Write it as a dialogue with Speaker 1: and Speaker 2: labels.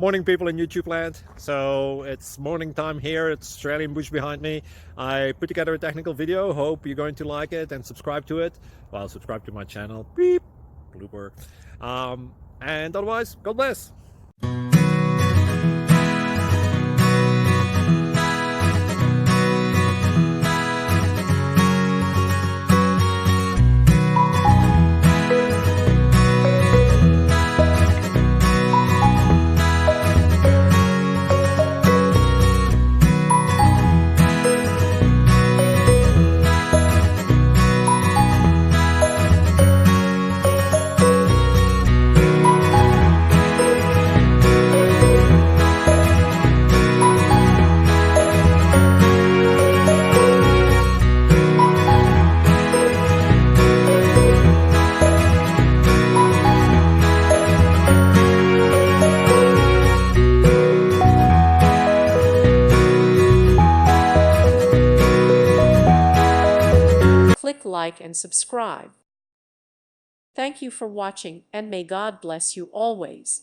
Speaker 1: Morning, people in YouTube land. So it's morning time here. It's Australian bush behind me. I put together a technical video. Hope you're going to like it and subscribe to it. Well, subscribe to my channel. Beep. Blooper. And otherwise, God bless.
Speaker 2: Click like and subscribe. Thank you for watching, and may God bless you always.